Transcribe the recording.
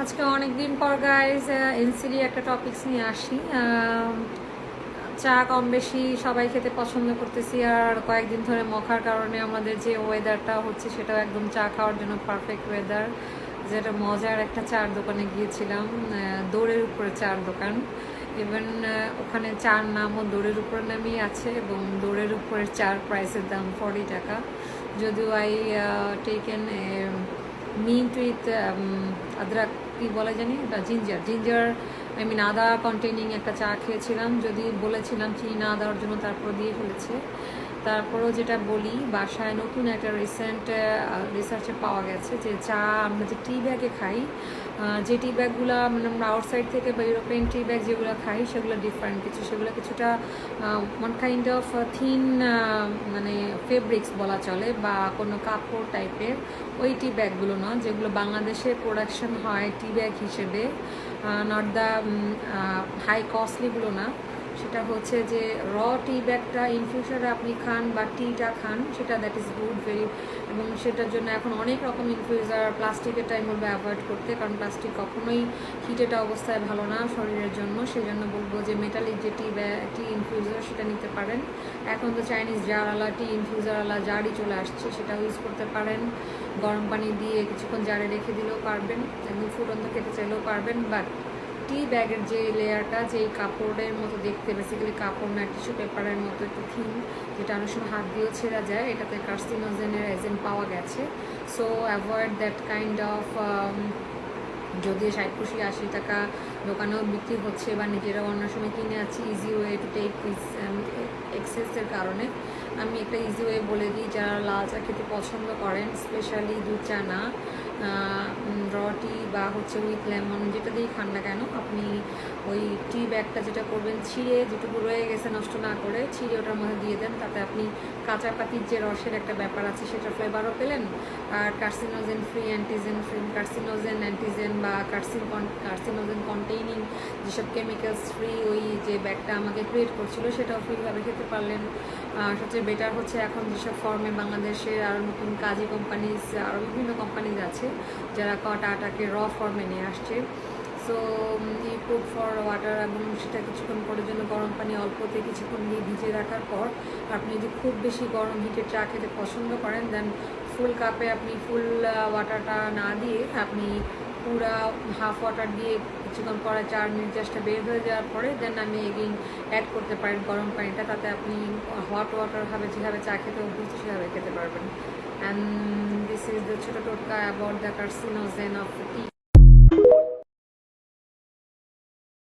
আজকে অনেক দিন পর গাইজ এনসিডি একটা টপিকস নিয়ে আসি। চা কম বেশি সবাই খেতে পছন্দ করতেছি, আর কয়েকদিন ধরে মখার কারণে আমাদের যে ওয়েদারটা হচ্ছে সেটাও একদম চা খাওয়ার জন্য পারফেক্ট ওয়েদার। যেটা মজার একটা চার দোকানে গিয়েছিলাম, দৌড়ের উপরে চার দোকান। ইভেন ওখানে চার নামও দৌড়ের উপরে নামই আছে, এবং দৌড়ের উপরে চার প্রাইসের দাম 40 টাকা। যদিও আই টেকেন মিন্ট উইথ আদরাক, কি বলে জানি এটা, জিঞ্জার আদা কন্টেনিং একটা চা খেয়েছিলাম। যদি বলেছিলাম চিনি না দেওয়ার জন্য, তারপর দিয়ে ফেলেছে। তারপরেও যেটা বলি, বাসায় নতুন একটা রিসেন্ট রিসার্চে পাওয়া গেছে যে চা আমরা যে টি ব্যাগে খাই, যে টি ব্যাগগুলো মানে আমরা আউটসাইড থেকে বা ইউরোপিয়ান টি ব্যাগ যেগুলো খাই সেগুলো ডিফারেন্ট কিছু, সেগুলো কিছুটা ওয়ান কাইন্ড অফ থিন মানে ফেব্রিক্স বলা চলে, বা কোনো কাপড় টাইপের ওই টি ব্যাগগুলো না যেগুলো বাংলাদেশে প্রোডাকশন হয় টি ব্যাগ হিসেবে, নট দ্য হাই কস্টলিগুলো না। সেটা হচ্ছে যে র টি ব্যাগটা ইন ফিউচারে আপনি খান বা টিটা খান, সেটা দ্যাট ইজ গুড ভেরি। এবং সেটার জন্য এখন অনেক রকম ইনফিউজার, প্লাস্টিকের টাইম বলবো অ্যাভয়েড করতে, কারণ প্লাস্টিক কখনোই হিটেড অবস্থায় ভালো না শরীরের জন্য। সেই জন্য বলবো যে মেটালিক যে টি ইনফিউজার সেটা নিতে পারেন। এখন তো চাইনিজ জারওয়ালা টি ইনফিউজারওয়ালা জারই চলে আসছে, সেটা ইউজ করতে পারেন। গরম পানি দিয়ে কিছুক্ষণ জারে রেখে দিলেও পারবেন, একদম ফুটন্ত খেতে চাইলেও পারবেন। বাট টি ব্যাগের যে লেয়ারটা, যে কাপড়ের মতো দেখতে, বেসিক্যালি কাপড় না, টিস্যু পেপারের মতো একটু থিন, যেটা অনেক সময় হাত দিয়েও ছেঁড়া যায়, এটাতে কার্সিনোজেনের এজেন্ট পাওয়া গেছে। So avoid that kind of. যদিও 60-80 টাকা দোকানেও বিক্রি হচ্ছে, বা নিজেরাও অন্য সময় কিনে আছি ইজি ওয়ে টু টেক এক্সেসের কারণে। আমি একটা ইজি ওয়ে বলে দিই, যারা লাল চা খেতে পছন্দ করেন, স্পেশালি দুধ চা না, র টি বা হচ্ছে উইথ লেমন, যেটা দিয়েই খান না কেন, আপনি ওই টি ব্যাগটা যেটা করবেন, ছিঁড়ে যেটুকু রয়ে গেছে নষ্ট না করে ছিঁড়ে ওটার মধ্যে দিয়ে দেন। তাতে আপনি কাঁচা পাতির যে রসের একটা ব্যাপার আছে সেটা ফ্লেভারও পেলেন, আর carcinogen free, antigen free, carcinogen antigen বা কার্সিনোজেন কন্টেইনিং যেসব কেমিক্যালস ফ্রি ওই যে ব্যাগটা আমাকে ক্রিয়েট করছিল, সেটাও ফ্রিভাবে খেতে পারলেন। সবচেয়ে বেটার হচ্ছে এখন যেসব ফর্মে বাংলাদেশের আরও নতুন কাজী কোম্পানিজ, আরও বিভিন্ন কোম্পানিজ আছে যারা আটাকে র ফর্মে নিয়ে আসছে। So you cook for water, এবং সেটা কিছুক্ষণ পরের জন্য গরম পানি অল্পতে কিছুক্ষণ দিয়ে ভিজিয়ে রাখার পর আপনি যদি খুব বেশি গরম হিটের চা খেতে পছন্দ করেন, দেন ফুল কাপে আপনি ফুল ওয়াটারটা না দিয়ে আপনি পুরা হাফ ওয়াটার দিয়ে কিছুক্ষণ পরে 4 মিনিট জাস্টটা বের হয়ে যাওয়ার পরে দেন আমি এগেইন অ্যাড করতে পারেন গরম পানিটা। তাতে আপনি হট ওয়াটার ভাবে যেভাবে চা খেতে অভ্যস্ত সেভাবে খেতে পারবেন। অ্যান্ড দিস ইজ দ্য ছোটো টোটকা about the carcinogen of T.